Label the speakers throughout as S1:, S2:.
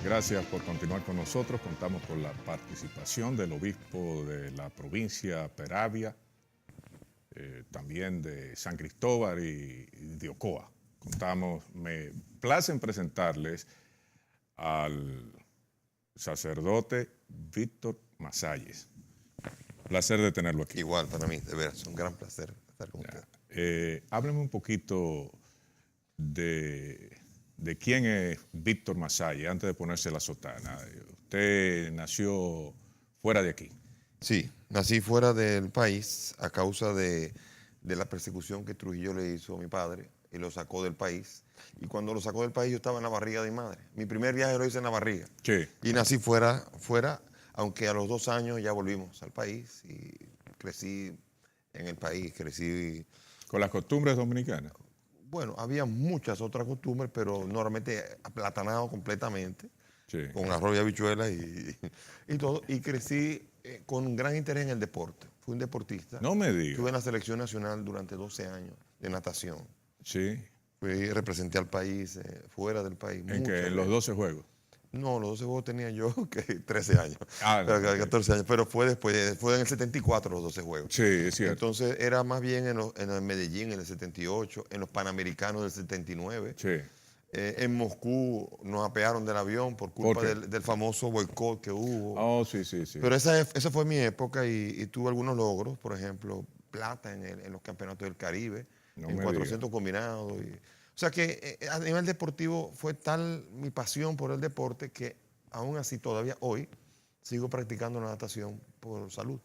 S1: Gracias por continuar con nosotros. Contamos con la participación del obispo de la provincia Peravia, también de San Cristóbal y de Ocoa. Me place presentarles al sacerdote Víctor Masalles. Placer de tenerlo aquí.
S2: Igual para mí, de veras, es un gran placer estar con usted.
S1: Hábleme un poquito de quién es Víctor Masalles antes de ponerse la sotana. Usted nació fuera de aquí.
S2: Sí, nací fuera del país a causa de la persecución que Trujillo le hizo a mi padre y lo sacó del país. Y cuando lo sacó del país yo estaba en la barriga de mi madre. Mi primer viaje lo hice en la barriga.
S1: Sí.
S2: Y nací fuera, aunque a los 2 años ya volvimos al país y crecí en el país, crecí...
S1: ¿Con las costumbres dominicanas?
S2: Bueno, había muchas otras costumbres, pero normalmente aplatanado completamente,
S1: Sí.
S2: con arroz y habichuelas y todo. Y crecí con un gran interés en el deporte. Fui un deportista.
S1: No me diga.
S2: Estuve en la selección nacional durante 12 años de natación.
S1: Sí.
S2: Representé al país, fuera del país.
S1: ¿En qué? ¿En los 12 juegos?
S2: No, los 12 juegos tenía yo 13 años,
S1: No,
S2: 14 años, pero fue después, fue en el 74 los 12 juegos.
S1: Sí, es cierto.
S2: Entonces era más bien en el Medellín en el 78, en los Panamericanos del 79.
S1: Sí.
S2: En Moscú nos apearon del avión por culpa del famoso boicot que hubo.
S1: Oh, sí.
S2: Pero esa fue mi época y tuve algunos logros, por ejemplo, plata en los campeonatos del Caribe,
S1: No
S2: en
S1: me
S2: 400 combinados. O sea que a nivel deportivo fue tal mi pasión por el deporte que aún así todavía hoy sigo practicando la natación por salud.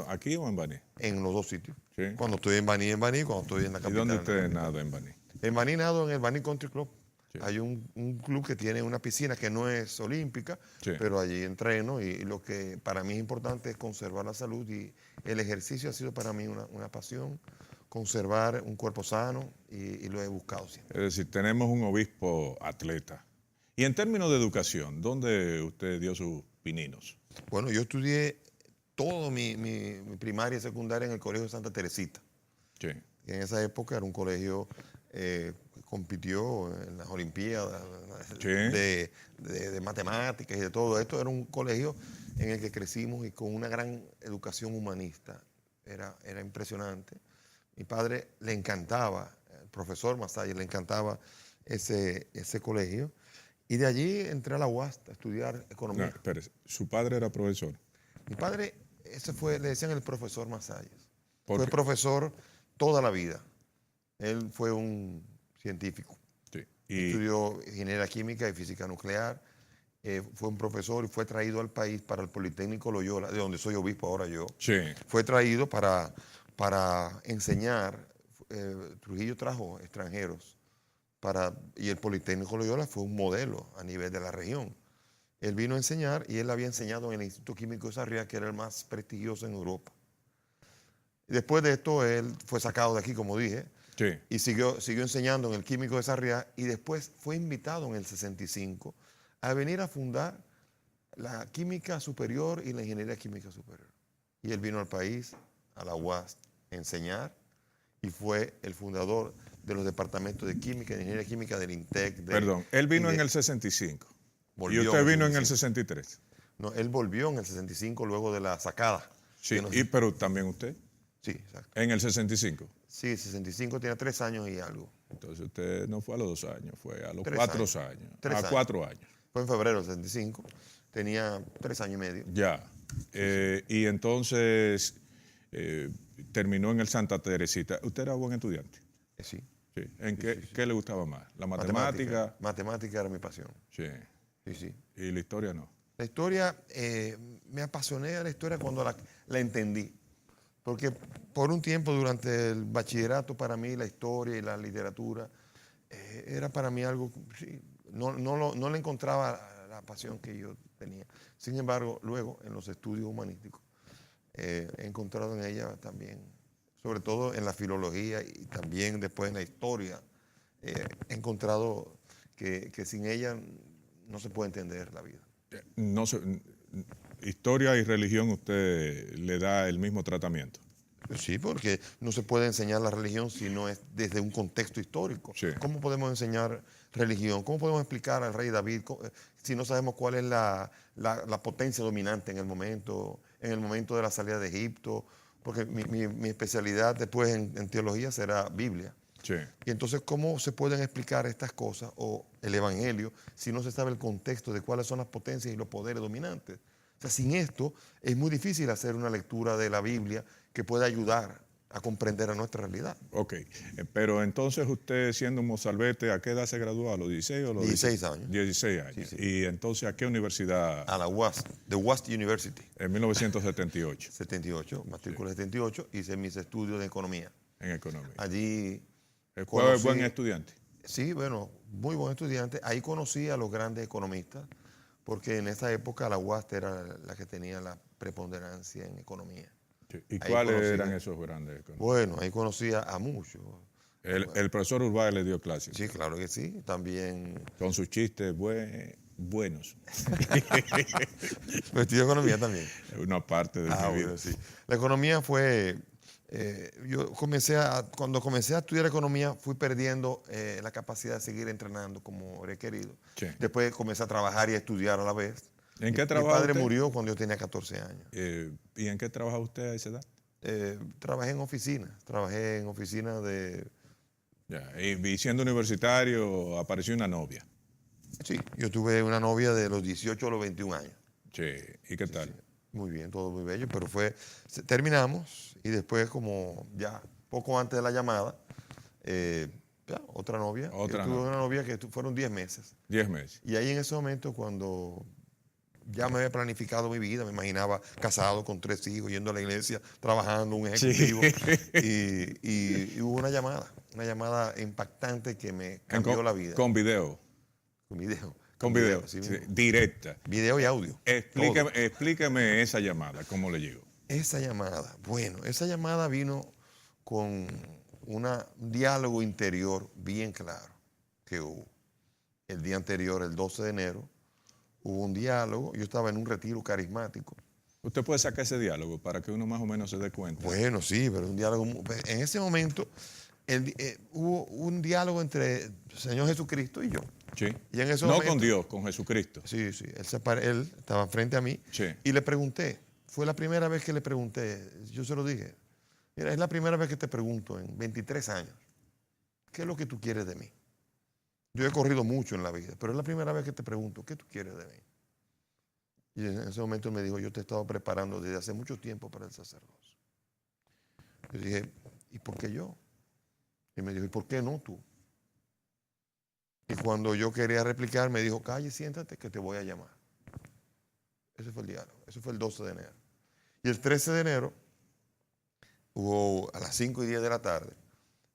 S1: ¿Aquí o en Baní?
S2: En los dos sitios.
S1: Sí.
S2: Cuando estoy en Baní, cuando estoy en la
S1: ¿Y
S2: capital.
S1: dónde usted nada en Baní?
S2: En Baní nado en el Baní Country Club.
S1: Sí.
S2: Hay un club que tiene una piscina que no es olímpica,
S1: Sí.
S2: pero allí entreno y lo que para mí es importante es conservar la salud y el ejercicio ha sido para mí una pasión, conservar un cuerpo sano y lo he buscado siempre.
S1: Es decir, tenemos un obispo atleta. Y en términos de educación, ¿dónde usted dio sus pininos?
S2: Bueno, yo estudié toda mi primaria y secundaria en el Colegio Santa Teresita.
S1: Sí.
S2: En esa época era un colegio que compitió en las Olimpiadas
S1: Sí.
S2: de matemáticas y de todo esto. Era un colegio en el que crecimos y con una gran educación humanista. Era impresionante. Mi padre le encantaba, el profesor Masalles le encantaba ese colegio. Y de allí entré a la UAS a estudiar economía.
S1: No, espérese. ¿Su padre era profesor?
S2: Mi padre, le decían el profesor Masalles.
S1: ¿Por
S2: Fue
S1: qué?
S2: profesor toda la vida. Él fue un científico.
S1: Sí.
S2: Estudió ingeniería química y física nuclear. Fue un profesor y fue traído al país para el Politécnico Loyola, de donde soy obispo ahora yo.
S1: Sí.
S2: Fue traído para enseñar. Trujillo trajo extranjeros y el Politécnico Loyola fue un modelo a nivel de la región. Él vino a enseñar y él había enseñado en el Instituto Químico de Sarriá, que era el más prestigioso en Europa. Después de esto, él fue sacado de aquí, como dije,
S1: Sí.
S2: y siguió enseñando en el Químico de Sarriá y después fue invitado en el 65 a venir a fundar la Química Superior y la Ingeniería Química Superior. Y él vino al país, a la UAS, a enseñar y fue el fundador de los departamentos de Química y de Ingeniería Química del INTEC.
S1: Perdón, él vino en el 65 y
S2: volvió
S1: usted
S2: en el
S1: vino en el
S2: 65.
S1: 63.
S2: No, él volvió en el 65 luego de la sacada.
S1: Sí, pero también usted
S2: Sí, exacto.
S1: en el 65.
S2: Sí, 65 tenía 3 años y algo.
S1: Entonces usted no fue a los 2 años, fue a los
S2: 3
S1: 4
S2: años.
S1: años.
S2: 3
S1: A
S2: años.
S1: 4 años.
S2: Fue en febrero del 65. Tenía 3 años y medio.
S1: Ya. Y entonces terminó en el Santa Teresita. ¿Usted era buen estudiante?
S2: Sí.
S1: Sí. ¿En qué le gustaba más? ¿La matemática?
S2: Matemática era mi pasión.
S1: Sí.
S2: Sí.
S1: ¿Y la historia no?
S2: La historia, me apasioné de la historia cuando la entendí. Porque por un tiempo durante el bachillerato para mí la historia y la literatura era para mí algo, sí, no le encontraba la pasión que yo tenía. Sin embargo, luego en los estudios humanísticos he encontrado en ella también, sobre todo en la filología y también después en la historia, he encontrado que sin ella no se puede entender la vida.
S1: No sé, historia y religión usted le da el mismo tratamiento.
S2: Sí, porque no se puede enseñar la religión si no es desde un contexto histórico.
S1: Sí.
S2: ¿Cómo podemos enseñar religión? ¿Cómo podemos explicar al rey David si no sabemos cuál es la potencia dominante en el momento de la salida de Egipto? Porque mi especialidad después en teología será Biblia.
S1: Sí.
S2: Y entonces, ¿cómo se pueden explicar estas cosas o el Evangelio si no se sabe el contexto de cuáles son las potencias y los poderes dominantes? O sea, sin esto es muy difícil hacer una lectura de la Biblia que pueda ayudar a comprender a nuestra realidad.
S1: Ok, pero entonces usted siendo un mozalbete, ¿a qué edad se graduó? ¿A los 16 o los
S2: 16 años.
S1: 16 años.
S2: Sí, sí.
S1: ¿Y entonces a qué universidad?
S2: A la UAS, The WASP University,
S1: En 1978,
S2: 78, matrícula 78, hice mis estudios de economía.
S1: en economía.
S2: Allí
S1: ¿Fue buen estudiante?
S2: Sí, bueno, muy buen estudiante. Ahí conocí a los grandes economistas, porque en esa época la UAS era la que tenía la preponderancia en economía.
S1: Sí. ¿Y
S2: Ahí
S1: cuáles
S2: conocí-
S1: eran esos grandes economistas?
S2: Bueno, ahí conocía a muchos.
S1: El profesor Urbáez le dio clases.
S2: Sí, claro que sí. También
S1: Con sus chistes buenos.
S2: estudié economía también.
S1: Una parte de mi vida.
S2: Bueno, sí. La economía fue... cuando comencé a estudiar economía, fui perdiendo la capacidad de seguir entrenando como requerido.
S1: Sí.
S2: Después comencé a trabajar y a estudiar a la vez.
S1: ¿En qué
S2: Mi
S1: trabaja
S2: padre
S1: usted?
S2: murió cuando yo tenía 14 años.
S1: ¿Y en qué trabaja usted a esa edad?
S2: Trabajé en oficina de...
S1: Ya, y siendo universitario apareció una novia.
S2: Sí, yo tuve una novia de los 18 a los 21 años.
S1: Sí, ¿y qué tal?
S2: Muy bien, todo muy bello, pero terminamos y después como ya poco antes de la llamada, ya, otra novia.
S1: Otra
S2: Yo tuve
S1: novia.
S2: una novia que fueron 10 meses.
S1: 10 meses.
S2: Y ahí en ese momento cuando ya me había planificado mi vida, me imaginaba casado con 3 hijos, yendo a la iglesia, trabajando, un ejecutivo. Y hubo una llamada impactante que me cambió la vida.
S1: Con video.
S2: Con video.
S1: Con video.
S2: Sí,
S1: Sí,
S2: mismo.
S1: directa.
S2: Video y audio. todo.
S1: Explíqueme esa llamada, cómo le llegó.
S2: Esa llamada vino con un diálogo interior bien claro que hubo. El día anterior, el 12 de enero, hubo un diálogo. Yo estaba en un retiro carismático.
S1: Usted puede sacar ese diálogo para que uno más o menos se dé cuenta.
S2: Bueno, sí, pero un diálogo. En ese momento hubo un diálogo entre el Señor Jesucristo y yo.
S1: Sí.
S2: Y en ese
S1: No
S2: momento-
S1: con Dios, con Jesucristo.
S2: Sí, sí. Él estaba frente a mí
S1: Sí.
S2: y le pregunté. Fue la primera vez que le pregunté. Yo se lo dije. Mira, es la primera vez que te pregunto en 23 años. ¿Qué es lo que tú quieres de mí? Yo he corrido mucho en la vida, pero es la primera vez que te pregunto, ¿qué tú quieres de mí? Y en ese momento él me dijo, yo te he estado preparando desde hace mucho tiempo para el sacerdocio. Yo dije, ¿y por qué yo? Y me dijo, ¿y por qué no tú? Y cuando yo quería replicar, me dijo, calle, siéntate que te voy a llamar. Ese fue el diálogo. Eso fue el 12 de enero. Y el 13 de enero, hubo a las 5:10 de la tarde,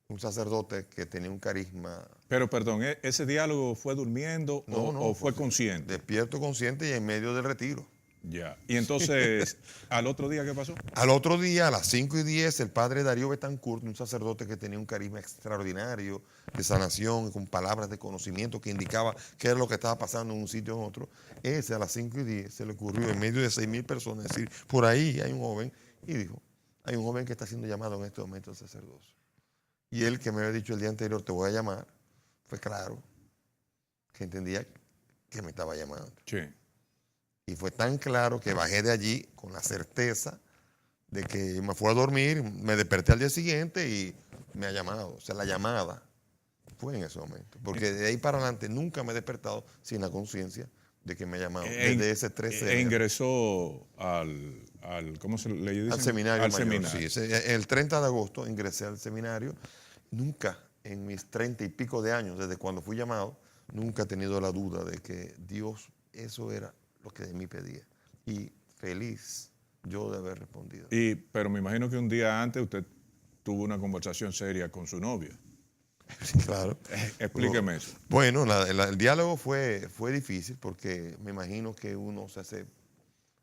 S2: un sacerdote que tenía un carisma
S1: Pero perdón, ¿ese diálogo fue durmiendo o fue consciente?
S2: despierto, consciente y en medio del retiro.
S1: Ya. Y entonces, ¿al otro día qué pasó?
S2: Al otro día, a las 5:10, el padre Darío Betancourt, un sacerdote que tenía un carisma extraordinario de sanación, con palabras de conocimiento que indicaba qué era lo que estaba pasando en un sitio o en otro, ese a las 5:10 se le ocurrió en medio de 6,000 personas decir, por ahí hay un joven, y dijo, hay un joven que está siendo llamado en este momento al sacerdocio. Y él que me había dicho el día anterior, te voy a llamar, fue claro que entendía que me estaba llamando.
S1: Sí.
S2: Y fue tan claro que bajé de allí con la certeza de que me fui a dormir, me desperté al día siguiente y me ha llamado. O sea, la llamada fue en ese momento. Porque de ahí para adelante nunca me he despertado sin la conciencia de que me ha llamado. Desde ese 13 de enero.
S1: Ingresó ¿cómo se le dice?
S2: Al seminario
S1: Al
S2: mayor.
S1: seminario.
S2: Sí, el 30 de agosto ingresé al seminario. Nunca en mis 30 y pico de años, desde cuando fui llamado, nunca he tenido la duda de que Dios, eso era lo que de mí pedía. Y feliz yo de haber respondido.
S1: Pero me imagino que un día antes usted tuvo una conversación seria con su novia.
S2: Sí, claro.
S1: Explíqueme eso.
S2: Bueno, el diálogo fue difícil porque me imagino que uno se hace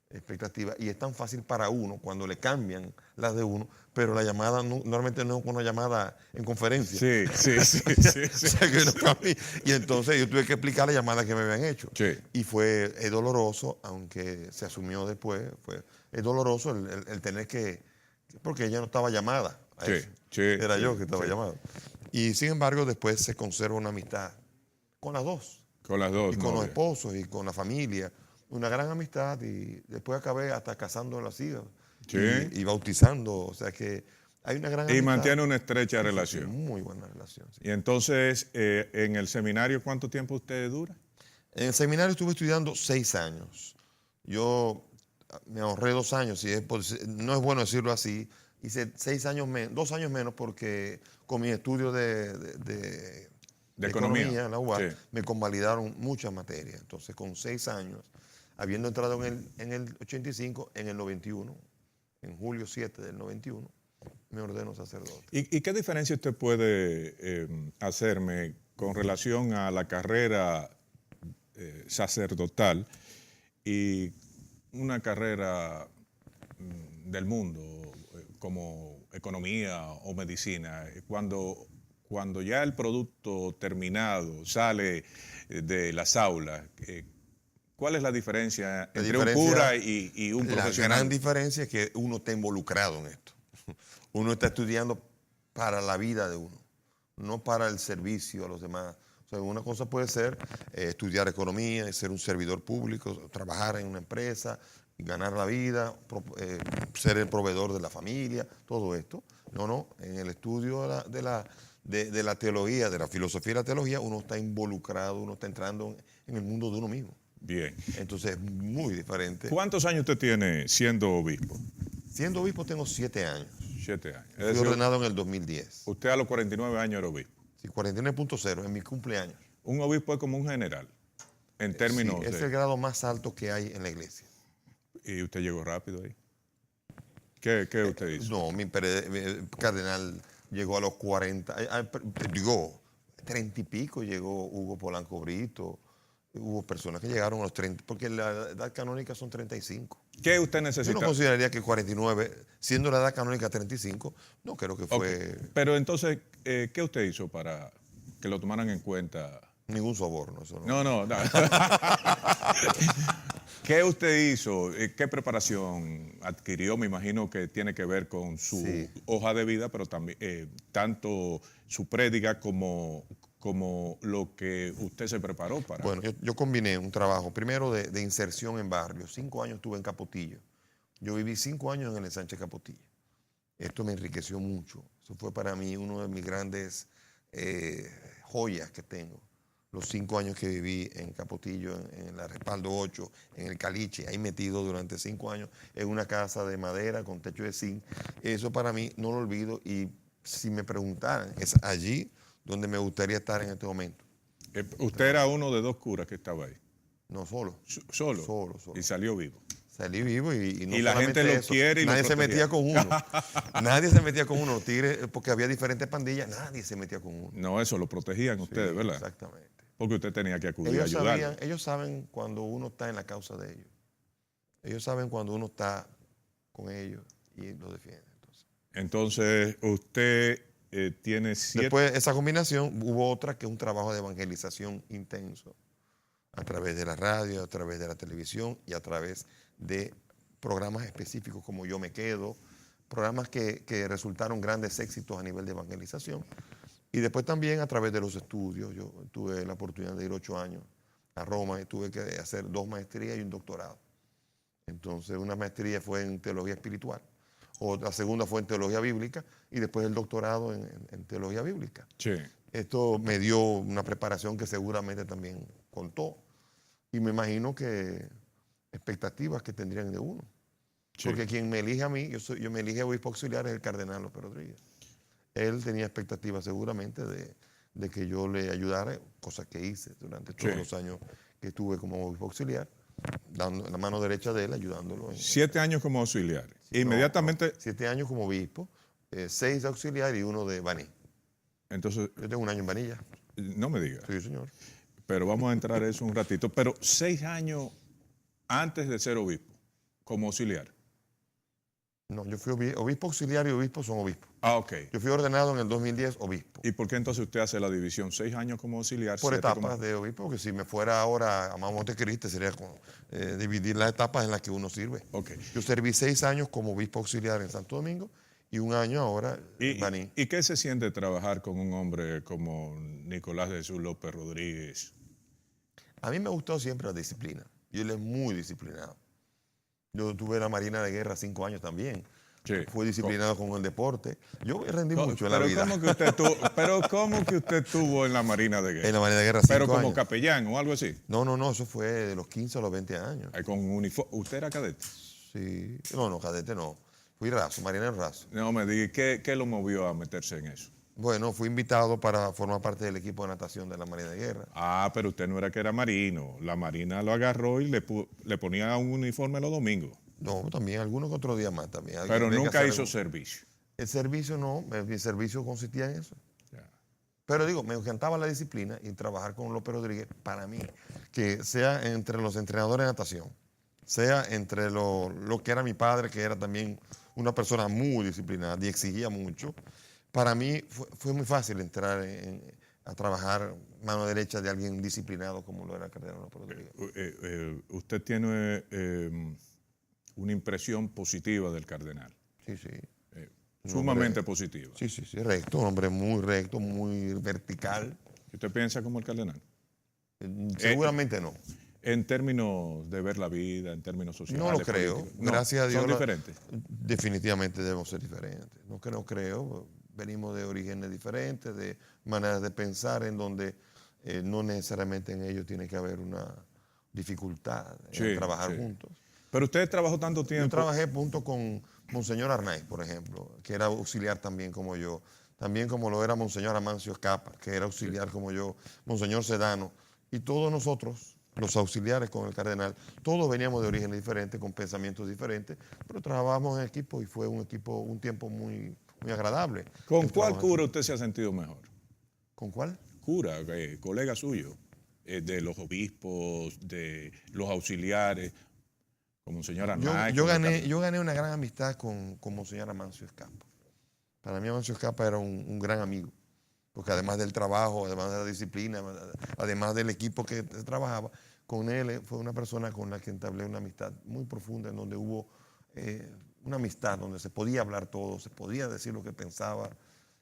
S2: expectativa y es tan fácil para uno cuando le cambian las de uno, pero la llamada normalmente no es una llamada en conferencia.
S1: Sí.
S2: O sea, que no fue a mí. Y entonces yo tuve que explicar la llamada que me habían hecho.
S1: Sí.
S2: Y es doloroso, aunque se asumió después, es doloroso el tener que porque ella no estaba llamada a
S1: Sí,
S2: eso.
S1: sí,
S2: Era
S1: sí,
S2: yo que estaba
S1: sí.
S2: llamado. Y sin embargo, después se conserva una amistad con las dos,
S1: Con las dos
S2: y con los
S1: novias.
S2: esposos, y con la familia. Una gran amistad, y después acabé hasta casando a las hijas
S1: Sí.
S2: y bautizando. O sea que hay una gran
S1: Y
S2: amistad.
S1: mantiene una estrecha
S2: Sí, sí,
S1: relación.
S2: sí, muy buena relación. Sí.
S1: Y entonces, en el seminario, ¿cuánto tiempo usted dura?
S2: En el seminario estuve estudiando 6 años. Yo me ahorré 2 años, no es bueno decirlo así. Hice 6 años menos, 2 años menos, porque con mi estudio de economía en la UAS
S1: Sí.
S2: me convalidaron muchas materias. Entonces, con 6 años, habiendo entrado en el 85, en el 91, en julio 7 del 91, me ordeno sacerdote.
S1: ¿Y qué diferencia usted puede hacerme con relación a la carrera sacerdotal y una carrera del mundo como economía o medicina? Cuando ya el producto terminado sale de las aulas, ¿cuál es la diferencia entre un cura y un profesional?
S2: La gran diferencia es que uno está involucrado en esto. Uno está estudiando para la vida de uno, no para el servicio a los demás. O sea, una cosa puede ser estudiar economía, ser un servidor público, trabajar en una empresa, ganar la vida, ser el proveedor de la familia, todo esto. No, en el estudio de la teología, de la filosofía y la teología, uno está involucrado, uno está entrando en el mundo de uno mismo.
S1: Bien.
S2: Entonces es muy diferente.
S1: ¿Cuántos años usted tiene siendo obispo?
S2: Siendo obispo tengo 7 años.
S1: 7 años. Es
S2: Fui
S1: decir,
S2: ordenado en el 2010.
S1: usted a los 49 años era obispo.
S2: Sí, 49.0 en mi cumpleaños.
S1: Un obispo es como un general, en términos
S2: Sí, es el grado más alto que hay en la iglesia.
S1: Y usted llegó rápido ahí. ¿Qué usted hizo?
S2: No, mi cardenal llegó a los 40, llegó 30 y pico, llegó Hugo Polanco Brito, hubo personas que llegaron a los 30, porque la edad canónica son 35.
S1: ¿Qué usted
S2: Yo
S1: necesita?
S2: no consideraría que 49, siendo la edad canónica 35, no creo que fue
S1: Pero entonces, ¿qué usted hizo para que lo tomaran en cuenta?
S2: ningún soborno. Eso no.
S1: No. ¿Qué usted hizo? ¿Qué preparación adquirió? Me imagino que tiene que ver con su
S2: Sí.
S1: hoja de vida, pero también tanto su prédica como lo que usted se preparó para.
S2: Bueno, yo combiné un trabajo primero de inserción en barrios. 5 años estuve en Capotillo. Yo viví 5 años en el Sánchez Capotillo. Esto me enriqueció mucho. Eso fue para mí uno de mis grandes joyas que tengo. Los 5 años que viví en Capotillo, en la Respaldo 8, en el Caliche, ahí metido durante 5 años en una casa de madera con techo de zinc. Eso para mí no lo olvido, y si me preguntaran, es allí donde me gustaría estar en este momento.
S1: Usted era uno de 2 curas que estaba ahí.
S2: No solo.
S1: Solo.
S2: Solo.
S1: Y salió vivo.
S2: Salí vivo y no
S1: Y la
S2: solamente
S1: gente lo
S2: eso,
S1: quiere y lo
S2: nadie se
S1: protegía.
S2: metía con uno. Nadie se metía con uno. Los tigres, porque había diferentes pandillas, nadie se metía con uno.
S1: No, eso lo protegían ustedes, ¿verdad?
S2: Exactamente.
S1: Porque usted tenía que acudir a
S2: Ellos
S1: ayudar.
S2: ellos saben cuando uno está en la causa de ellos. Ellos saben cuando uno está con ellos y lo defiende.
S1: Entonces, usted tiene 7.
S2: Después de esa combinación, hubo otra que es un trabajo de evangelización intenso, a través de la radio, a través de la televisión y a través de programas específicos como Yo Me Quedo, programas que resultaron grandes éxitos a nivel de evangelización. Y después también a través de los estudios. Yo tuve la oportunidad de ir 8 años a Roma y tuve que hacer 2 maestrías y un doctorado. Entonces, una maestría fue en teología espiritual, la segunda fue en teología bíblica, y después el doctorado en teología bíblica.
S1: Sí.
S2: Esto me dio una preparación que seguramente también contó. Y me imagino que expectativas que tendrían de uno.
S1: Sí.
S2: Porque quien me elige a mí, yo me elige obispo auxiliar, es el cardenal López Rodríguez. Él tenía expectativas seguramente de que yo le ayudara, cosa que hice durante todos los años que estuve como obispo auxiliar, dando la mano derecha de él, ayudándolo.
S1: 7 años como auxiliar.
S2: Sí,
S1: Inmediatamente.
S2: 7 años como obispo, 6 de auxiliar y 1 de Baní.
S1: Entonces,
S2: Yo tengo 1 año en Baní ya.
S1: no me diga.
S2: Sí, señor.
S1: Pero vamos a entrar en eso un ratito. Pero 6 años antes de ser obispo, como auxiliar.
S2: No, yo fui obispo auxiliar y obispo son obispos.
S1: Ah, ok.
S2: Yo fui ordenado en el 2010 obispo.
S1: ¿Y por qué entonces usted hace la división? 6 años como auxiliar.
S2: Por
S1: 7
S2: etapas
S1: como...
S2: de obispo, porque si me fuera ahora a Montecristi sería como, dividir las etapas en las que uno sirve.
S1: Ok.
S2: Yo serví 6 años como obispo auxiliar en Santo Domingo y un año ahora en Baní.
S1: ¿Y qué se siente trabajar con un hombre como Nicolás de Jesús López Rodríguez?
S2: A mí me gustó siempre la disciplina. Y él es muy disciplinado. Yo tuve la Marina de Guerra 5 años también.
S1: Sí.
S2: Fue disciplinado con el deporte. Yo rendí mucho en la
S1: Pero
S2: vida.
S1: ¿cómo que usted estuvo en la Marina de Guerra?
S2: En la Marina de Guerra 5
S1: Pero
S2: años.
S1: como capellán o algo así.
S2: No, eso fue de los 15 a los 20 años.
S1: Con uniforme. ¿Usted era cadete?
S2: Sí. No, cadete no. Fui raso, marinero raso.
S1: No me diga, ¿qué lo movió a meterse en eso?
S2: Bueno, fui invitado para formar parte del equipo de natación de la Marina de Guerra.
S1: Ah, pero usted no era que era marino. La Marina lo agarró y le ponía un uniforme los domingos.
S2: No, también algunos que otro día más también.
S1: Pero nunca hizo servicio.
S2: El servicio no, mi servicio consistía en eso.
S1: Ya.
S2: Pero digo, me encantaba la disciplina y trabajar con López Rodríguez, para mí, que sea entre los entrenadores de natación, sea entre lo que era mi padre, que era también una persona muy disciplinada y exigía mucho, para mí fue muy fácil entrar a trabajar mano derecha de alguien disciplinado como lo era el cardenal López Rodríguez.
S1: Usted tiene una impresión positiva del cardenal.
S2: Sí, sí.
S1: Sumamente positiva.
S2: Sí, recto, un hombre muy recto, muy vertical.
S1: ¿Usted piensa como el cardenal?
S2: Seguramente no.
S1: En términos de ver la vida, en términos sociales.
S2: No lo creo.
S1: No,
S2: gracias a Dios.
S1: ¿Son diferentes?
S2: Definitivamente debemos ser diferentes. No que no creo. Venimos de orígenes diferentes, de maneras de pensar en donde no necesariamente en ellos tiene que haber una dificultad en trabajar juntos.
S1: Pero usted trabajó tanto tiempo.
S2: Yo trabajé junto con Monseñor Arnaiz, por ejemplo, que era auxiliar también como yo. También como lo era Monseñor Amancio Escapa, que era auxiliar como yo. Monseñor Sedano. Y todos nosotros, los auxiliares con el cardenal, todos veníamos de orígenes diferentes, con pensamientos diferentes, pero trabajábamos en equipo y fue un tiempo muy agradable.
S1: ¿Con cuál cura usted se ha sentido mejor?
S2: ¿Con cuál?
S1: Cura, colega suyo, de los obispos, de los auxiliares, como Monseñor Arnaiz.
S2: Yo gané una gran amistad con Monseñor Amancio Escapa. Para mí Amancio Escapa era un gran amigo, porque además del trabajo, además de la disciplina, además del equipo que trabajaba, con él fue una persona con la que entablé una amistad muy profunda, en donde hubo una amistad, donde se podía hablar todo, se podía decir lo que pensaba.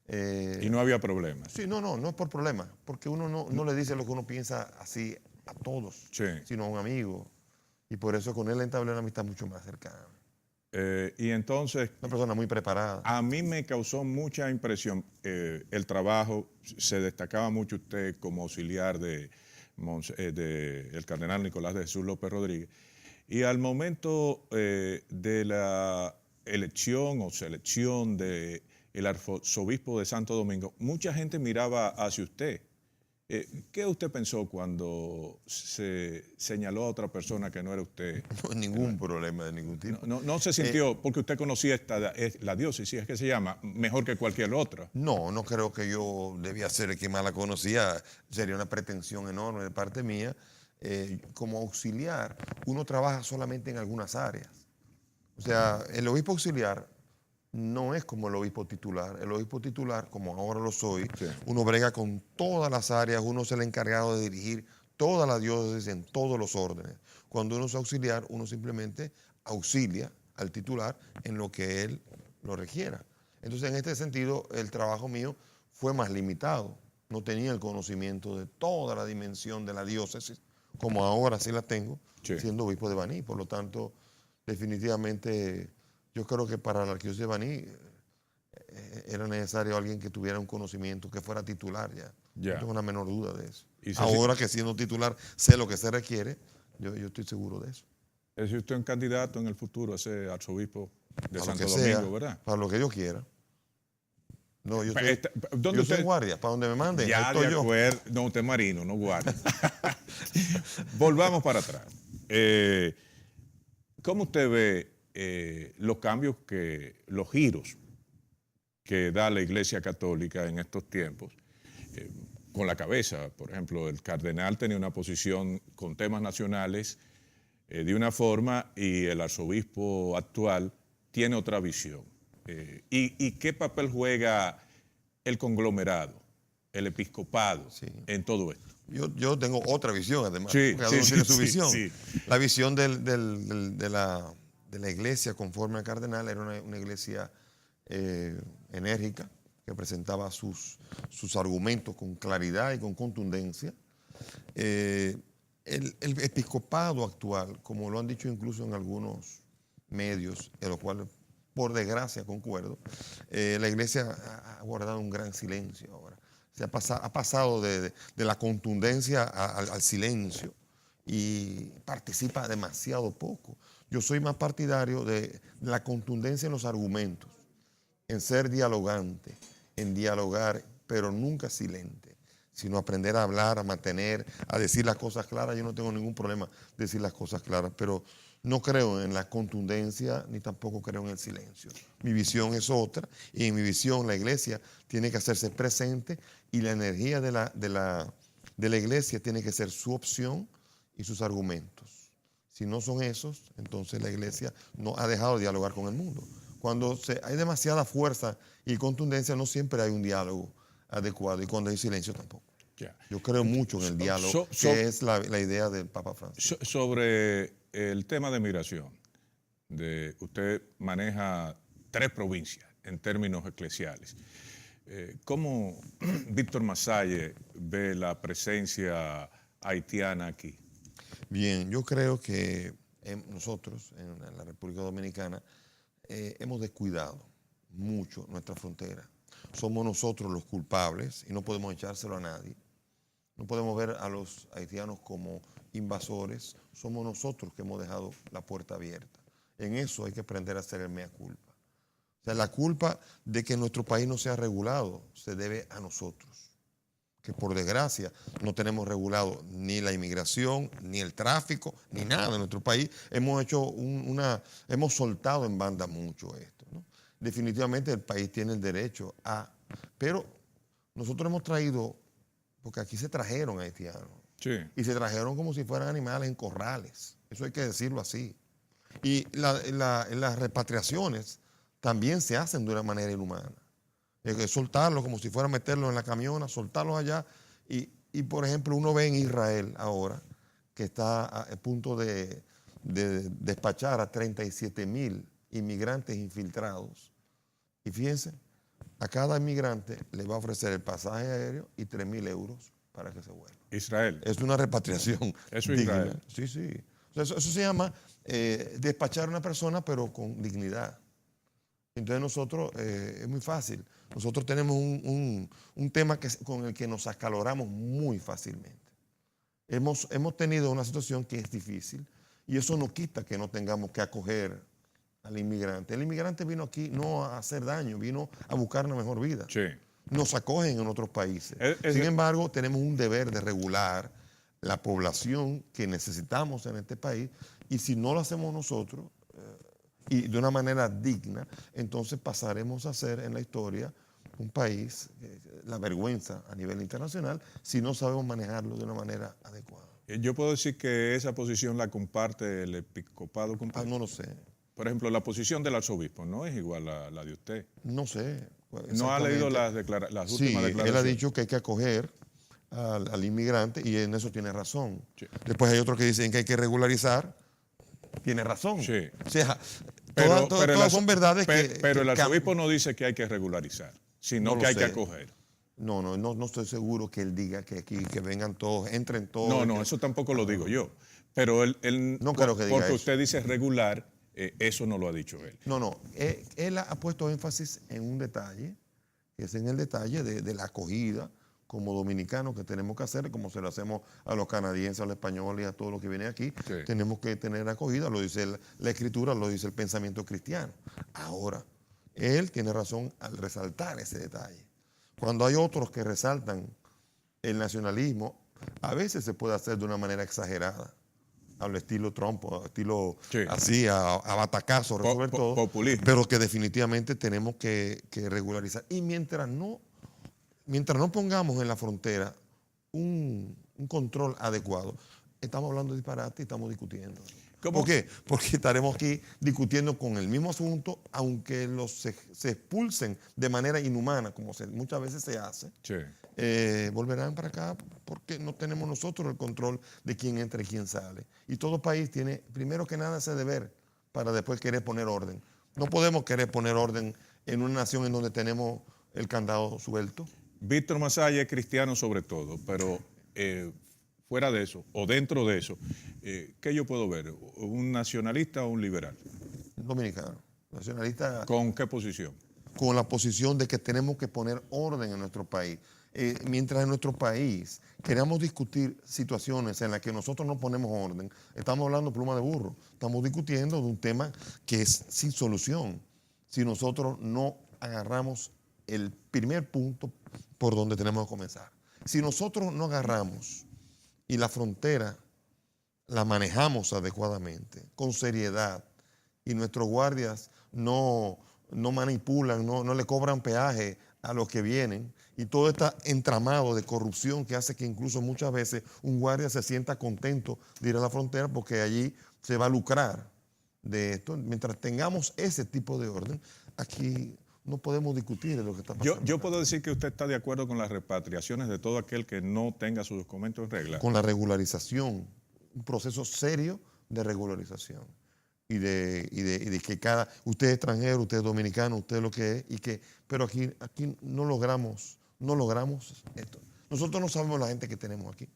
S1: Y no había problemas.
S2: Sí, no es por problemas, porque uno no le dice lo que uno piensa así a todos, sino a un amigo. Y por eso con él entablé una amistad mucho más cercana.
S1: Y entonces...
S2: Una persona muy preparada.
S1: A mí me causó mucha impresión el trabajo. Se destacaba mucho usted como auxiliar del cardenal Nicolás de Jesús López Rodríguez. Y al momento de la elección o selección del arzobispo de Santo Domingo, mucha gente miraba hacia usted. ¿Qué usted pensó cuando se señaló a otra persona que no era usted?
S2: No, ningún problema de ningún tipo.
S1: No se sintió, porque usted conocía la diócesis, es que se llama, mejor que cualquier otra.
S2: No creo que yo debía ser el que más la conocía. Sería una pretensión enorme de parte mía. Como auxiliar, uno trabaja solamente en algunas áreas. O sea, el obispo auxiliar no es como el obispo titular. El obispo titular, como ahora lo soy, uno brega con todas las áreas, uno es el encargado de dirigir toda la diócesis en todos los órdenes. Cuando uno es auxiliar, uno simplemente auxilia al titular en lo que él lo requiera. Entonces, en este sentido, el trabajo mío fue más limitado. No tenía el conocimiento de toda la dimensión de la diócesis, como ahora sí la tengo, siendo obispo de Baní. Por lo tanto, definitivamente, yo creo que para la arquidiócesis de Baní era necesario alguien que tuviera un conocimiento, que fuera titular ya. No tengo una menor duda de eso. Ahora que siendo titular sé lo que se requiere, yo estoy seguro de eso.
S1: ¿Es usted un candidato en el futuro a ser arzobispo de
S2: para
S1: Santo Domingo,
S2: sea,
S1: verdad?
S2: Para lo que yo quiera. No, yo estoy,
S1: ¿Dónde
S2: yo
S1: usted?
S2: soy guardia, para donde me manden.
S1: Ya,
S2: ahí estoy
S1: de acuerdo. No, usted es marino, no guardia. Volvamos para atrás. ¿Cómo usted ve los cambios, los giros que da la Iglesia Católica en estos tiempos? Con la cabeza, por ejemplo, el cardenal tenía una posición con temas nacionales de una forma y el arzobispo actual tiene otra visión. ¿Y qué papel juega el conglomerado, el episcopado en todo esto?
S2: Yo tengo otra visión, además. Cada uno tiene su visión. La visión de la iglesia conforme al cardenal era una iglesia enérgica, que presentaba sus argumentos con claridad y con contundencia. El episcopado actual, como lo han dicho incluso en algunos medios, en los cuales, por desgracia, concuerdo, la iglesia ha guardado un gran silencio ahora. Ha pasado de la contundencia al silencio y participa demasiado poco. Yo soy más partidario de la contundencia en los argumentos, en ser dialogante, en dialogar, pero nunca silente, sino aprender a hablar, a mantener, a decir las cosas claras. Yo no tengo ningún problema de decir las cosas claras, pero no creo en la contundencia ni tampoco creo en el silencio. Mi visión es otra y en mi visión la iglesia tiene que hacerse presente y la energía de la iglesia tiene que ser su opción y sus argumentos. Si no son esos, entonces la iglesia no ha dejado de dialogar con el mundo. Cuando hay demasiada fuerza y contundencia, no siempre hay un diálogo adecuado, y cuando hay silencio tampoco.
S1: Ya.
S2: Yo creo mucho en el diálogo, que es la idea del Papa Francisco.
S1: Sobre el tema de migración, usted maneja 3 provincias en términos eclesiales. ¿Cómo Víctor Masalle ve la presencia haitiana aquí?
S2: Bien, yo creo que nosotros en la República Dominicana hemos descuidado mucho nuestra frontera. Somos nosotros los culpables y no podemos echárselo a nadie. No podemos ver a los haitianos como invasores. Somos nosotros que hemos dejado la puerta abierta. En eso hay que aprender a hacer el mea culpa. O sea, la culpa de que nuestro país no sea regulado se debe a nosotros, que por desgracia no tenemos regulado ni la inmigración, ni el tráfico, ni nada en nuestro país. Hemos soltado en banda mucho esto, ¿no? Definitivamente el país tiene el derecho pero nosotros hemos traído, porque aquí se trajeron haitianos,
S1: Sí.
S2: y se trajeron como si fueran animales en corrales, eso hay que decirlo así. Y las repatriaciones también se hacen de una manera inhumana. Soltarlos como si fuera meterlos en la camiona, soltarlos allá. Y por ejemplo, uno ve en Israel ahora que está a punto de despachar a 37,000 inmigrantes infiltrados. Y fíjense, a cada inmigrante le va a ofrecer el pasaje aéreo y 3,000 euros para que se vuelva.
S1: Israel.
S2: Es una repatriación.
S1: Eso es
S2: digna.
S1: Israel.
S2: Sí, sí. Eso se llama despachar a una persona, pero con dignidad. Entonces nosotros, es muy fácil. Nosotros tenemos un tema con el que nos acaloramos muy fácilmente. Hemos tenido una situación que es difícil y eso no quita que no tengamos que acoger al inmigrante. El inmigrante vino aquí no a hacer daño, vino a buscar una mejor vida.
S1: Sí.
S2: Nos acogen en otros países. Sin embargo, tenemos un deber de regular la población que necesitamos en este país, y si no lo hacemos nosotros y de una manera digna, entonces pasaremos a ser en la historia un país, la vergüenza a nivel internacional, si no sabemos manejarlo de una manera adecuada.
S1: Yo puedo decir que esa posición la comparte el episcopado.
S2: No lo sé.
S1: Por ejemplo, la posición del arzobispo no es igual a la de usted.
S2: No sé.
S1: ¿No ha leído las últimas declaraciones?
S2: Él ha dicho que hay que acoger al inmigrante y en eso tiene razón.
S1: Sí.
S2: Después hay otros que dicen que hay que regularizar. Tiene razón.
S1: Sí.
S2: O sea,
S1: Pero
S2: todas son verdades
S1: pero el arzobispo no dice que hay que regularizar, sino que hay que acoger.
S2: No estoy seguro que él diga que aquí que vengan todos, entren todos.
S1: No, eso tampoco lo digo yo. Pero él
S2: no creo que diga
S1: porque
S2: eso.
S1: usted dice regular, eso no lo ha dicho él.
S2: No. Él ha puesto énfasis en un detalle, que es en el detalle de la acogida como dominicanos que tenemos que hacer, como se lo hacemos a los canadienses, a los españoles y a todos los que vienen aquí.
S1: Sí.
S2: Tenemos que tener acogida, lo dice la Escritura, lo dice el pensamiento cristiano. Ahora, él tiene razón al resaltar ese detalle. Cuando hay otros que resaltan el nacionalismo, a veces se puede hacer de una manera exagerada, al estilo Trump, estilo así, a batacazo, resolver todo.
S1: Populismo.
S2: Pero que definitivamente tenemos que regularizar. Y mientras no pongamos en la frontera un control adecuado, estamos hablando de disparate y estamos discutiendo. ¿Por qué? Porque estaremos aquí discutiendo con el mismo asunto, aunque se expulsen de manera inhumana, como muchas veces se hace.
S1: Sí.
S2: Volverán para acá porque no tenemos nosotros el control de quién entra y quién sale. Y todo país tiene, primero que nada, ese deber para después querer poner orden. No podemos querer poner orden en una nación en donde tenemos el candado suelto.
S1: Víctor Masaya es cristiano sobre todo, pero fuera de eso, o dentro de eso, ¿qué yo puedo ver? ¿Un nacionalista o un liberal?
S2: Dominicano, nacionalista,
S1: ¿Con qué posición?
S2: con la posición de que tenemos que poner orden en nuestro país. Mientras en nuestro país queramos discutir situaciones en las que nosotros no ponemos orden, estamos hablando pluma de burro, estamos discutiendo de un tema que es sin solución si nosotros no agarramos el primer punto por donde tenemos que comenzar. Si nosotros no agarramos y la frontera la manejamos adecuadamente, con seriedad, y nuestros guardias no manipulan, no le cobran peaje a los que vienen, y todo está entramado de corrupción que hace que incluso muchas veces un guardia se sienta contento de ir a la frontera porque allí se va a lucrar de esto. Mientras tengamos ese tipo de orden, aquí no podemos discutir de lo que está pasando.
S1: Yo puedo decir que usted está de acuerdo con las repatriaciones de todo aquel que no tenga sus documentos en regla.
S2: Con la regularización, un proceso serio de regularización. Y de que usted es extranjero, usted es dominicano, usted es lo que es, pero aquí no logramos esto. Nosotros no sabemos la gente que tenemos aquí.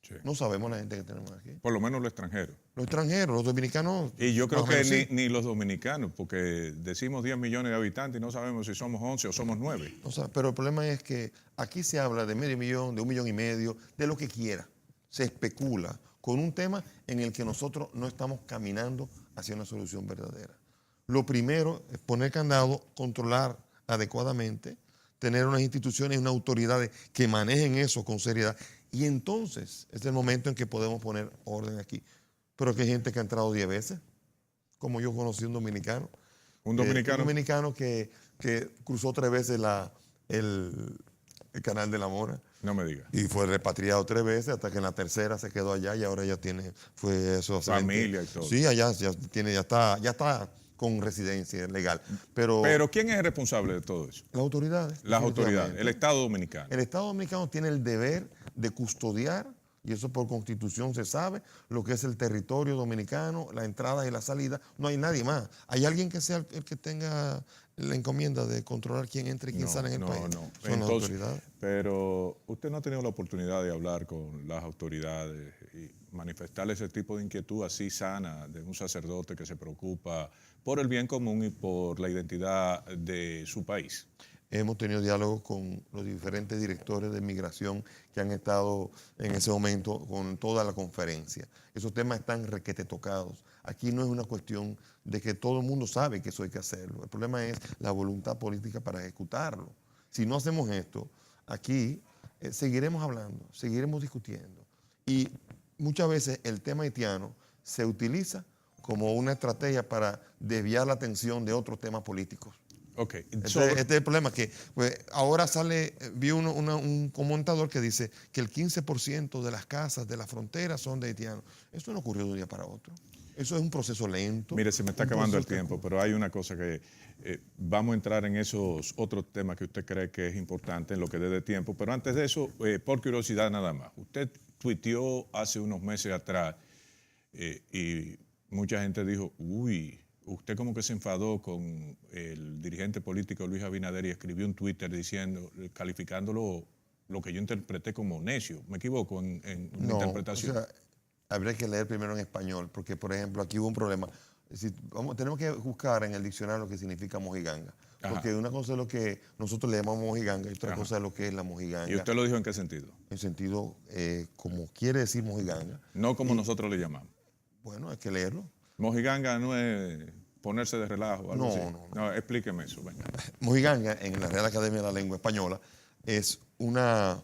S1: Sí.
S2: No sabemos la gente que tenemos aquí.
S1: Por lo menos los extranjeros.
S2: Los extranjeros, los dominicanos.
S1: Y yo creo que
S2: sí.
S1: ni los dominicanos, porque decimos 10 millones de habitantes y no sabemos si somos 11 o somos 9.
S2: O sea, pero el problema es que aquí se habla de medio millón, de 1,5 millones, de lo que quiera. Se especula con un tema en el que nosotros no estamos caminando hacia una solución verdadera. Lo primero es poner candado, controlar adecuadamente, tener unas instituciones y unas autoridades que manejen eso con seriedad. Y entonces es el momento en que podemos poner orden aquí. Pero que hay gente que ha entrado 10 veces, como yo conocí un dominicano.
S1: Un dominicano.
S2: Un dominicano que cruzó 3 veces el canal de la Mora.
S1: No me diga.
S2: Y fue repatriado 3 veces hasta que en la tercera se quedó allá y ahora ya fue eso.
S1: Familia y todo.
S2: Sí, allá ya está con residencia legal. Pero
S1: ¿Quién es el responsable de todo eso?
S2: las autoridades.
S1: Las autoridades, el Estado Dominicano.
S2: El Estado Dominicano tiene el deber de custodiar, y eso por constitución se sabe, lo que es el territorio dominicano, la entrada y la salida. No hay nadie más. ¿Hay alguien que sea el que tenga la encomienda de controlar quién entra y quién sale en el país?
S1: No.
S2: Son las autoridades.
S1: Pero usted no ha tenido la oportunidad de hablar con las autoridades y manifestar ese tipo de inquietud así sana de un sacerdote que se preocupa por el bien común y por la identidad de su país.
S2: Hemos tenido diálogos con los diferentes directores de migración que han estado en ese momento con toda la conferencia. Esos temas están requete tocados. Aquí no es una cuestión de que todo el mundo sabe que eso hay que hacerlo. El problema es la voluntad política para ejecutarlo. Si no hacemos esto, aquí seguiremos hablando, seguiremos discutiendo. Y muchas veces el tema haitiano se utiliza como una estrategia para desviar la atención de otros temas políticos.
S1: Okay.
S2: Este es el problema, que pues, ahora vi un comentador que dice que el 15% de las casas de la frontera son de haitianos. Eso no ocurrió de un día para otro. Eso es un proceso lento.
S1: Mire, se me está acabando el tiempo, pero hay una cosa que vamos a entrar en esos otros temas que usted cree que es importante en lo que dé de tiempo, pero antes de eso, por curiosidad nada más. Usted tuiteó hace unos meses atrás y mucha gente dijo, uy, usted como que se enfadó con el dirigente político Luis Abinader y escribió un Twitter calificándolo lo que yo interpreté como necio. ¿Me equivoco en una interpretación?
S2: O sea, habría que leer primero en español, porque por ejemplo aquí hubo un problema. Tenemos que buscar en el diccionario lo que significa mojiganga. Porque una cosa es lo que nosotros le llamamos mojiganga y otra cosa es lo que es la mojiganga.
S1: ¿Y usted lo dijo en qué sentido?
S2: En sentido, como quiere decir mojiganga.
S1: No como nosotros le llamamos.
S2: Bueno, hay que leerlo.
S1: Mojiganga no es ponerse de relajo. Algo así.
S2: No,
S1: explíqueme eso. Venga.
S2: Mojiganga, en la Real Academia de la Lengua Española, es una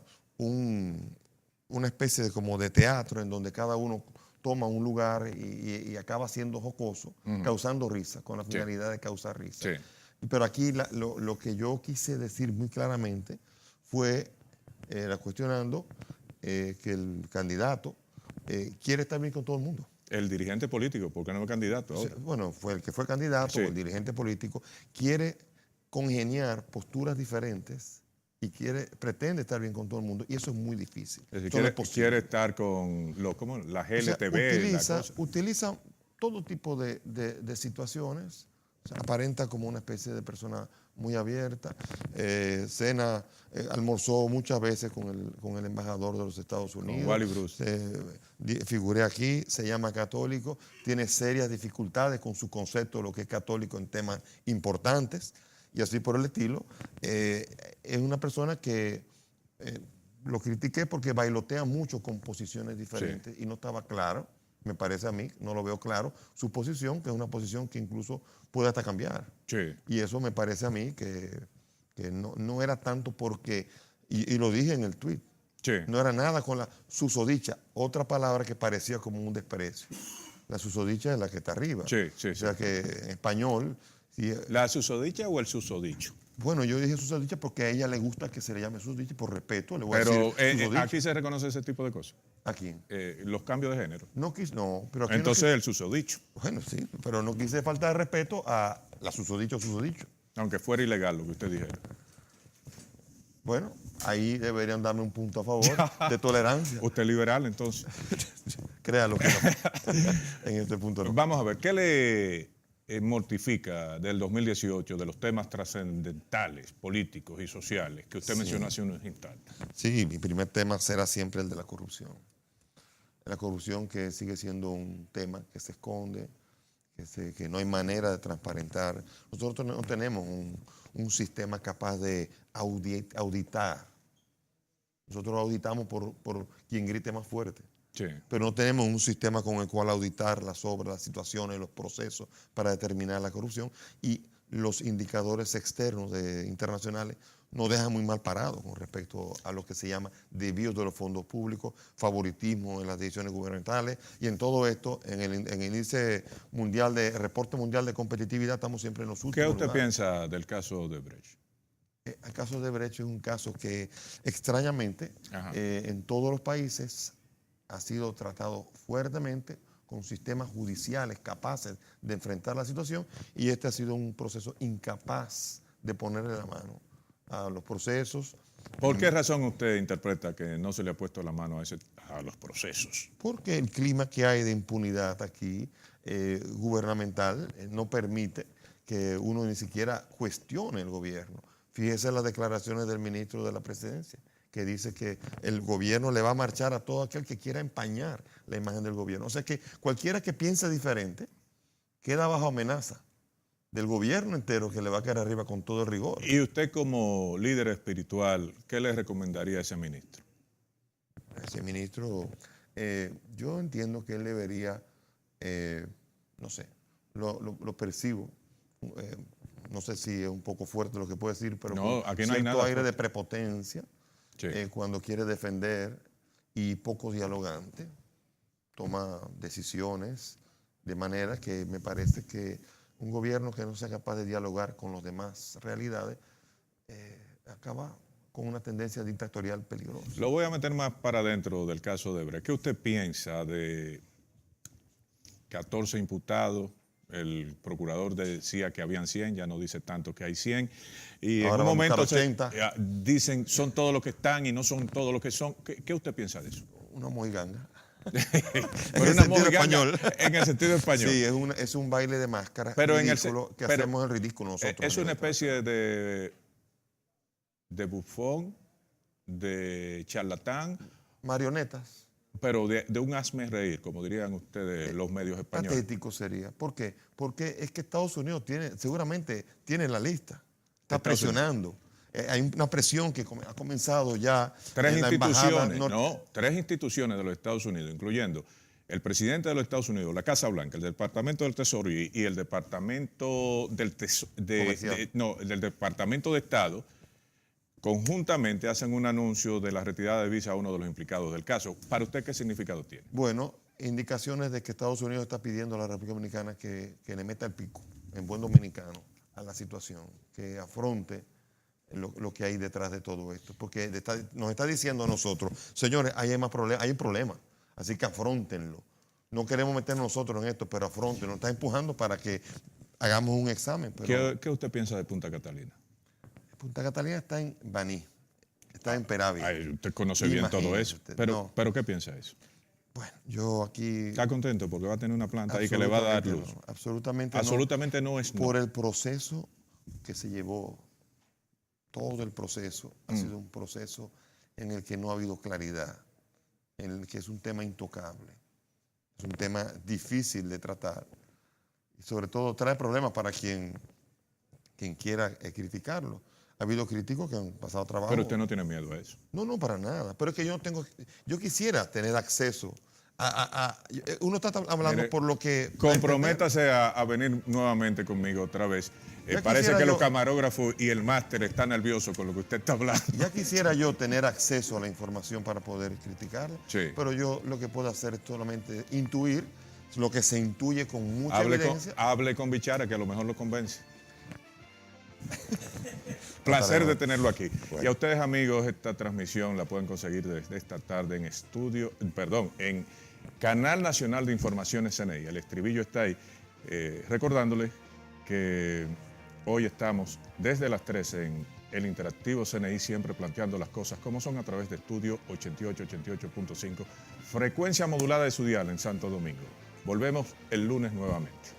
S2: especie de como de teatro en donde cada uno toma un lugar y acaba siendo jocoso, causando risa, con la finalidad de causar risa.
S1: Sí.
S2: Pero aquí lo que yo quise decir muy claramente fue cuestionando que el candidato quiere estar bien con todo el mundo.
S1: El dirigente político, ¿por qué no es candidato ahora?
S2: Bueno, fue el que fue candidato, sí. O el dirigente político, quiere congeniar posturas diferentes y pretende estar bien con todo el mundo, y eso es muy difícil.
S1: Es decir, quiere estar con la GLTV.
S2: Utiliza todo tipo de situaciones O sea, aparenta como una especie de persona muy abierta. Almorzó muchas veces con el embajador de los Estados Unidos.
S1: Con Wally Bruce.
S2: Figuré aquí, se llama católico, tiene serias dificultades con su concepto de lo que es católico en temas importantes y así por el estilo. Es una persona que lo critiqué porque bailotea mucho con posiciones diferentes y no estaba claro, me parece a mí, no lo veo claro, su posición, que es una posición que incluso puede hasta cambiar.
S1: Sí.
S2: Y eso me parece a mí que no era tanto porque, y lo dije en el tuit,
S1: Sí.
S2: no era nada con la susodicha, otra palabra que parecía como un desprecio. La susodicha es la que está arriba.
S1: Sí, sí,
S2: o sea que en español...
S1: ¿La susodicha o el susodicho?
S2: Bueno, yo dije susodicha porque a ella le gusta que se le llame susodicha, por respeto le voy a
S1: Pero
S2: decir susodicha.
S1: aquí se reconoce ese tipo de cosas.
S2: ¿A quién?
S1: Los cambios de género.
S2: No, pero aquí
S1: Entonces
S2: no
S1: el susodicho.
S2: bueno, sí, pero no quise faltar de respeto a la susodicha o susodicho.
S1: Aunque fuera ilegal lo que usted dijera.
S2: Bueno, ahí deberían darme un punto a favor de tolerancia.
S1: Usted es liberal, entonces.
S2: Créalo que no. En este punto no.
S1: Vamos a ver, ¿qué le mortifica del 2018 de los temas trascendentales, políticos y sociales que usted mencionó hace unos instantes?
S2: Sí, mi primer tema será siempre el de la corrupción. La corrupción que sigue siendo un tema que se esconde, que no hay manera de transparentar. Nosotros no tenemos un sistema capaz de auditar. Nosotros auditamos por quien grite más fuerte.
S1: Sí.
S2: Pero no tenemos un sistema con el cual auditar las obras, las situaciones, los procesos para determinar la corrupción. Y los indicadores externos internacionales nos dejan muy mal parados con respecto a lo que se llama desvíos de los fondos públicos, favoritismo en las decisiones gubernamentales. Y en todo esto, en el índice mundial reporte mundial de competitividad, estamos siempre en los últimos
S1: ¿Qué usted
S2: lugares.
S1: piensa del caso de Brecht?
S2: El caso de Brecht es un caso que extrañamente en todos los países ha sido tratado fuertemente con sistemas judiciales capaces de enfrentar la situación y este ha sido un proceso incapaz de ponerle la mano a los procesos.
S1: ¿Por qué razón usted interpreta que no se le ha puesto la mano a los procesos?
S2: Porque el clima que hay de impunidad aquí, gubernamental, no permite que uno ni siquiera cuestione el gobierno. Fíjese las declaraciones del ministro de la Presidencia, que dice que el gobierno le va a marchar a todo aquel que quiera empañar la imagen del gobierno. O sea que cualquiera que piense diferente queda bajo amenaza del gobierno entero que le va a caer arriba con todo el rigor.
S1: Y usted como líder espiritual, ¿qué le recomendaría a ese ministro?
S2: Ese ministro, yo entiendo que él debería, no sé, lo percibo, no sé si es un poco fuerte lo que puedo decir, pero
S1: no,
S2: con
S1: aquí no hay
S2: cierto
S1: nada
S2: aire
S1: fuerte
S2: de prepotencia,
S1: sí.
S2: Cuando quiere defender y poco dialogante, toma decisiones de manera que me parece que un gobierno que no sea capaz de dialogar con las demás realidades acaba con una tendencia dictatorial peligrosa.
S1: Lo voy a meter más para adentro del caso de Brecht. ¿Qué usted piensa de 14 imputados? El procurador decía que habían 100, ya no dice tanto que hay 100. Y
S2: ahora
S1: en un momento
S2: 80.
S1: Dicen son todos los que están y no son todos los que son. ¿Qué usted piensa de eso?
S2: Una mojiganga.
S1: En el sentido español. En el sentido español.
S2: Sí, es un baile de máscara
S1: pero
S2: ridículo que hacemos el ridículo nosotros.
S1: Es una especie de bufón, de charlatán.
S2: Marionetas.
S1: Pero de un hazme reír, como dirían ustedes los medios españoles.
S2: Patético sería. ¿Por qué? Porque es que Estados Unidos seguramente tiene la lista. Está presionando. Hay una presión que ha comenzado ya.
S1: Tres instituciones de los Estados Unidos, incluyendo el presidente de los Estados Unidos, la Casa Blanca, el Departamento del Tesoro y el Departamento del Departamento de Estado, conjuntamente hacen un anuncio de la retirada de visa a uno de los implicados del caso. ¿Para usted qué significado tiene?
S2: Bueno, indicaciones de que Estados Unidos está pidiendo a la República Dominicana que le meta el pico, en buen dominicano, a la situación, que afronte lo que hay detrás de todo esto. Porque nos está diciendo a nosotros, señores, hay un problema, así que afróntenlo. No queremos meternos nosotros en esto, pero afróntenlo. Nos está empujando para que hagamos un examen. Pero
S1: ¿Qué usted piensa de Punta Catalina?
S2: Punta Catalina está en Baní, está en Peravia.
S1: Usted conoce bien todo eso. Pero ¿qué piensa de eso?
S2: Bueno, yo aquí...
S1: ¿Está contento porque va a tener una planta ahí que le va a dar luz?
S2: No, absolutamente
S1: Absolutamente no es no.
S2: Por el proceso que se llevó, todo el proceso ha sido un proceso en el que no ha habido claridad, en el que es un tema intocable, es un tema difícil de tratar y sobre todo trae problemas para quien quiera criticarlo. Ha habido críticos que han pasado trabajo.
S1: Pero usted no tiene miedo a eso.
S2: No, no, para nada. Pero es que yo quisiera tener acceso uno está hablando
S1: Mire,
S2: por lo que...
S1: comprométase a venir nuevamente conmigo otra vez. Parece que los camarógrafos y el máster están nerviosos con lo que usted está hablando.
S2: Ya quisiera yo tener acceso a la información para poder criticarla,
S1: sí.
S2: Pero yo lo que puedo hacer es solamente intuir lo que se intuye con mucha evidencia.
S1: Hable con Bichara, que a lo mejor lo convence. Placer de tenerlo aquí. Bueno. Y a ustedes, amigos, esta transmisión la pueden conseguir desde esta tarde en Canal Nacional de Informaciones CNI. El estribillo está ahí. Recordándoles que hoy estamos desde las 13 en el interactivo CNI, siempre planteando las cosas como son a través de Estudio 88.5, frecuencia modulada de su dial en Santo Domingo. Volvemos el lunes nuevamente.